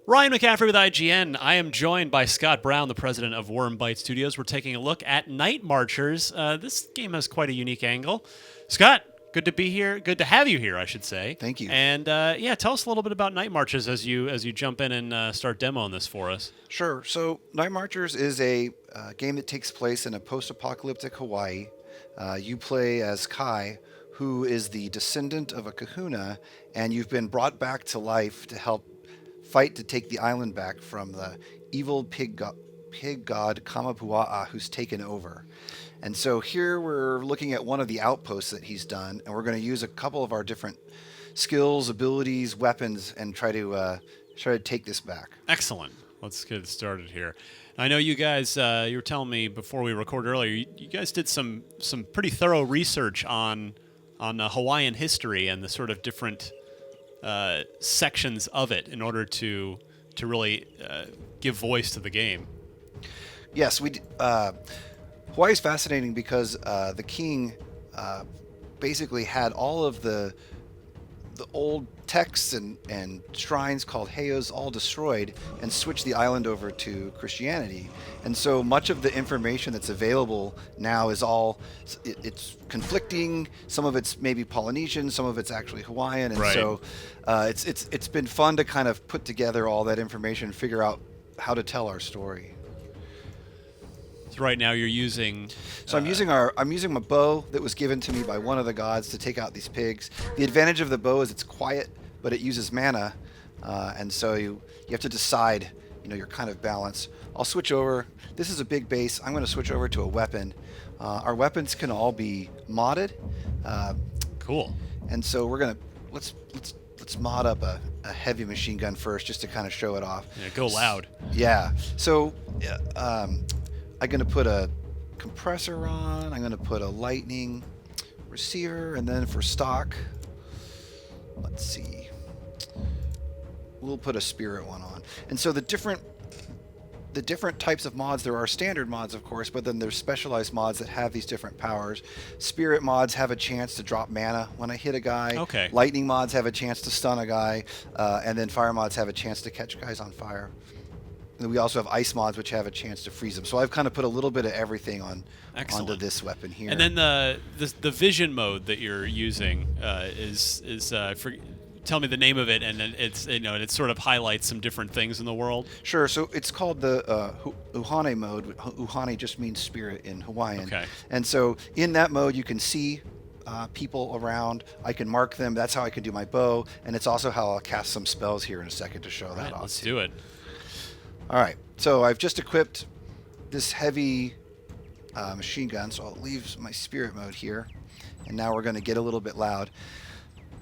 Ryan McCaffrey with IGN. I am joined by Scott Brown, the president of Worm Bite Studios. We're taking a look at Nightmarchers. This game has quite a unique angle. Scott, good to be here. Good to have you here, I should say. Thank you. And yeah, tell us a little bit about Nightmarchers as you jump in and start demoing this for us. Sure. So Nightmarchers is a game that takes place in a post-apocalyptic Hawaii. You play as Kai, who is the descendant of a kahuna, and you've been brought back to life to help fight to take the island back from the evil pig god Kamapua'a, who's taken over. And so here we're looking at one of the outposts that he's done, and we're going to use a couple of our different skills, abilities, weapons, and try to take this back. Excellent. Let's get started here. I know you guys, you were telling me before we recorded earlier, you guys did some pretty thorough research on Hawaiian history and the sort of different sections of it in order to really give voice to the game. Yes, Hawaii is fascinating because the king basically had all of the old texts and shrines called heiaus all destroyed and switched the island over to Christianity. And so much of the information that's available now is it's conflicting. Some of it's maybe Polynesian, some of it's actually Hawaiian. And right. So it's been fun to kind of put together all that information and figure out how to tell our story. So right now you're using... So I'm using my bow that was given to me by one of the gods to take out these pigs. The advantage of the bow is it's quiet, but it uses mana, and so you have to decide, your kind of balance. I'll switch over. This is a big base. I'm going to switch over to a weapon. Our weapons can all be modded. Cool. And so we're gonna let's mod up a heavy machine gun first, just to kind of show it off. Yeah, go loud. Yeah. So I'm going to put a compressor on. I'm going to put a lightning receiver, and then for stock, let's see, we'll put a spirit one on. And so the different types of mods, there are standard mods, of course, but then there's specialized mods that have these different powers. Spirit mods have a chance to drop mana when I hit a guy. Okay. Lightning mods have a chance to stun a guy, and then fire mods have a chance to catch guys on fire. And we also have ice mods, which have a chance to freeze them. So I've kind of put a little bit of everything onto this weapon here. And then the vision mode that you're using tell me the name of it, and it's and it sort of highlights some different things in the world. Sure. So it's called the Uhane mode. Uhane just means spirit in Hawaiian. Okay. And so in that mode, you can see people around. I can mark them. That's how I can do my bow, and it's also how I'll cast some spells here in a second to show that off. Let's do it. All right, so I've just equipped this heavy machine gun, so I'll leave my spirit mode here, and now we're going to get a little bit loud.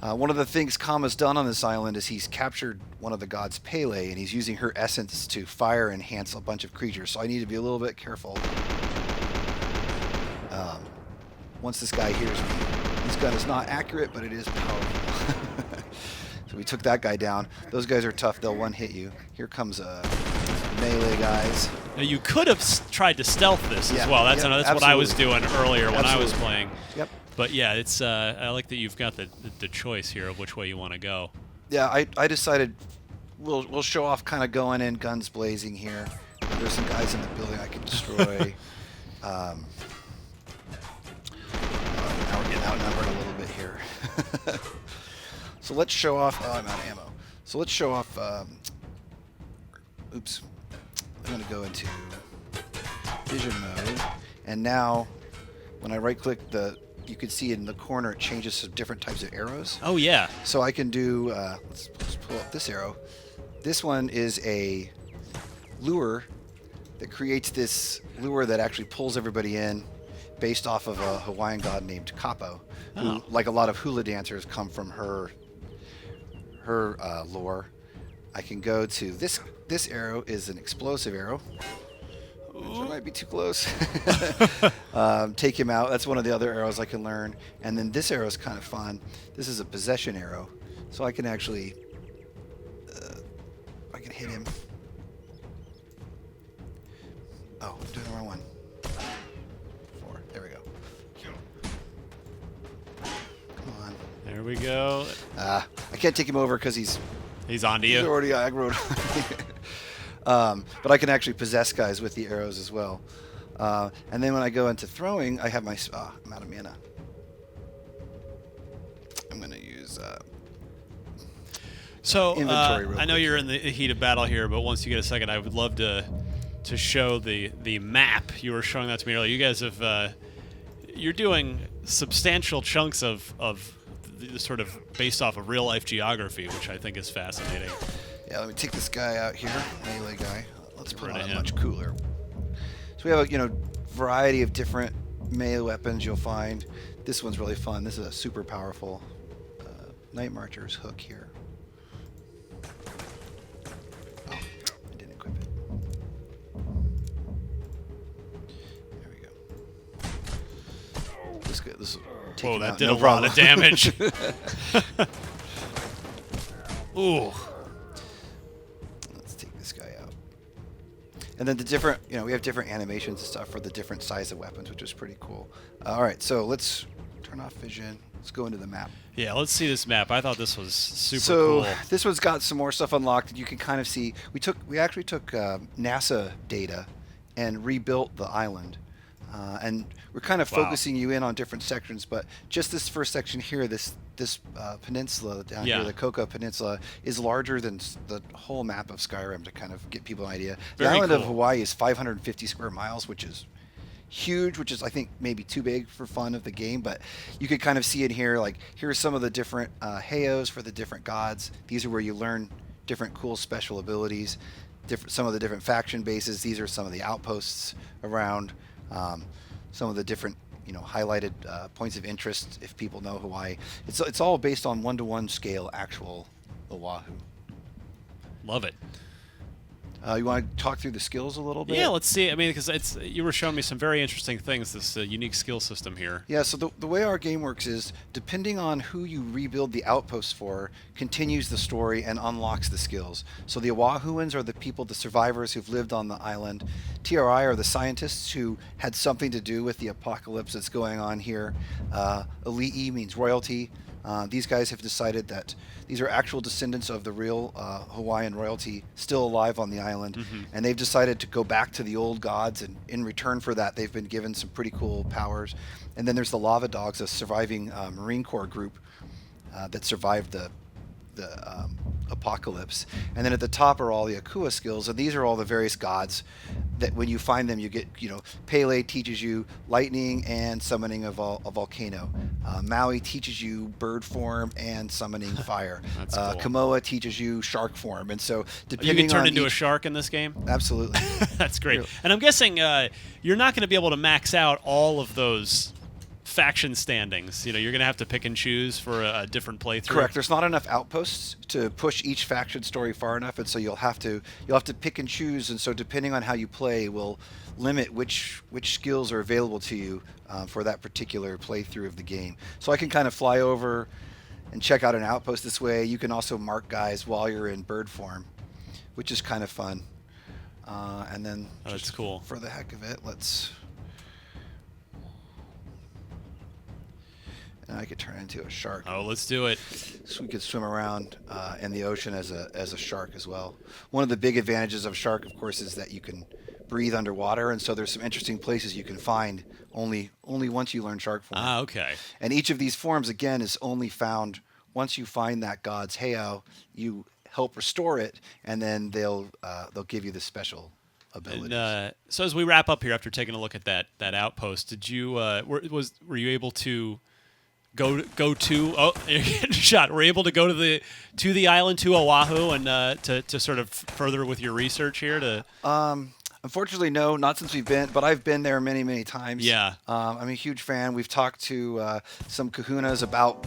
One of the things Kama's done on this island is he's captured one of the gods Pele, and he's using her essence to fire enhance a bunch of creatures, so I need to be a little bit careful. Once this guy hears me, this gun is not accurate, but it is powerful. So we took that guy down. Those guys are tough. They'll one-hit you. Here comes melee guys. Now you could have tried to stealth this as well. That's what I was doing earlier when I was playing. Yep. But yeah, it's I like that you've got the choice here of which way you want to go. Yeah, I decided we'll show off kind of going in guns blazing here. There's some guys in the building I can destroy. Now we're getting outnumbered a little bit here. So let's show off. Oh, I'm out of ammo. So let's show off. Oops. I'm going to go into vision mode, and now when I right-click you can see in the corner it changes to different types of arrows. Oh yeah. So I can do. Let's pull up this arrow. This one is a lure that creates this lure that actually pulls everybody in, based off of a Hawaiian god named Kapo, who, like a lot of hula dancers, come from her lore. I can go to this. This arrow is an explosive arrow. Which might be too close. Take him out. That's one of the other arrows I can learn. And then this arrow is kind of fun. This is a possession arrow, so I can actually I can hit him. Oh, I'm doing the wrong one. 4. There we go. Come on. There we go. I can't take him over because he's He's onto He's you. already aggroed. But I can actually possess guys with the arrows as well. And then when I go into throwing, I have my... I'm out of mana. I'm going to use So inventory real I know quick you're here. in the heat of battle here, but once you get a second, I would love to show the map. You were showing that to me earlier. You guys have you're doing substantial chunks of the sort of based off of real life geography, which I think is fascinating. Yeah, let me take this guy out here, melee guy. Let's put rid of on him. much cooler. So we have a variety of different melee weapons you'll find. This one's really fun. This is a super powerful Nightmarchers hook here. Oh, I didn't equip it. There we go. This good. This Whoa, that did a lot of damage. Ooh. Let's take this guy out. And then the different, we have different animations and stuff for the different size of weapons, which is pretty cool. All right, so let's turn off vision. Let's go into the map. Yeah, let's see this map. I thought this was super So cool. this one's got some more stuff unlocked. And you can kind of see we actually took NASA data and rebuilt the island, and we're kind of focusing you in on different sections. But just this first section here, this peninsula down here, the Coca Peninsula, is larger than the whole map of Skyrim to kind of get people an idea. The Very island of cool. Hawaii is 550 square miles, which is huge, which is I think maybe too big for fun of the game, but you could kind of see in here, like here's some of the different heios for the different gods. These are where you learn different cool special abilities, some of the different faction bases. These are some of the outposts around, some of the different highlighted points of interest if people know Hawaii. It's all based on 1-to-1 scale actual Oahu. Love it. You want to talk through the skills a little bit? Yeah, let's see. I mean, because you were showing me some very interesting things. This unique skill system here. Yeah, so the way our game works is, depending on who you rebuild the outposts for, continues the story and unlocks the skills. So the Oahuans are the people, the survivors who've lived on the island. TRI are the scientists who had something to do with the apocalypse that's going on here. Elite means royalty. These guys have decided that these are actual descendants of the real Hawaiian royalty still alive on the island, and they've decided to go back to the old gods, and in return for that they've been given some pretty cool powers. And then there's the Lava Dogs, a surviving Marine Corps group that survived the apocalypse. And then at the top are all the Akua skills, and these are all the various gods that when you find them you get, Pele teaches you lightning and summoning a volcano. Maui teaches you bird form and summoning fire. That's cool. Kamoa teaches you shark form. And so You depending can turn on into a shark in this game? Absolutely. That's great. Really. And I'm guessing you're not going to be able to max out all of those faction standings. You're going to have to pick and choose for a different playthrough. Correct. There's not enough outposts to push each faction story far enough, and so you'll have to pick and choose. And so depending on how you play will limit which skills are available to you for that particular playthrough of the game. So I can kind of fly over and check out an outpost this way. You can also mark guys while you're in bird form, which is kind of fun. And then That's cool. For the heck of it, let's... And I could turn into a shark. Oh, let's do it. So we could swim around in the ocean as a shark as well. One of the big advantages of shark, of course, is that you can breathe underwater, and so there's some interesting places you can find only once you learn shark form. Ah, okay. And each of these forms, again, is only found once you find that god's heiau. You help restore it, and then they'll give you the special abilities. And, so as we wrap up here, after taking a look at that outpost, did you were you able to go to you're getting shot? Were you able to go to the island, to Oahu, and to sort of further with your research here? Unfortunately, no, not since we've been, but I've been there many, many times. Yeah. I'm a huge fan. We've talked to some kahunas about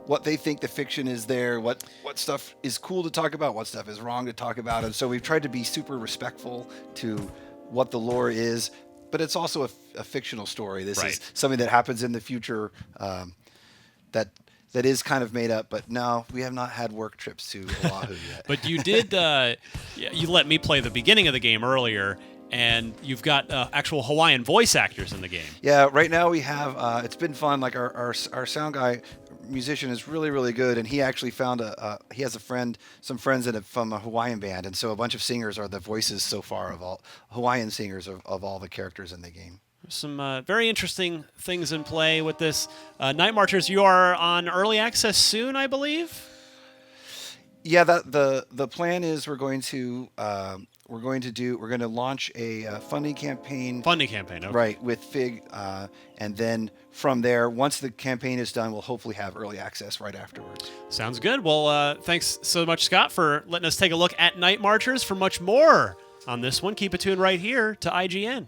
what they think the fiction is there, what stuff is cool to talk about, what stuff is wrong to talk about. And so we've tried to be super respectful to what the lore is, but it's also a fictional story. This Right. is something that happens in the future that is kind of made up. But no, we have not had work trips to Oahu yet. But you did. You let me play the beginning of the game earlier, and you've got actual Hawaiian voice actors in the game. Yeah, right now we have. It's been fun. Like our sound guy, musician is really, really good, and he actually found he has some friends from a Hawaiian band, and so a bunch of singers are the voices so far of all Hawaiian singers of all the characters in the game. Some very interesting things in play with this. Nightmarchers, you are on early access soon, I believe. Yeah, the plan is we're going to launch a funding campaign. Funding campaign, okay. Right, with Fig, and then from there, once the campaign is done, we'll hopefully have early access right afterwards. Sounds good. Well, thanks so much, Scott, for letting us take a look at Nightmarchers. For much more on this one, keep it tuned right here to IGN.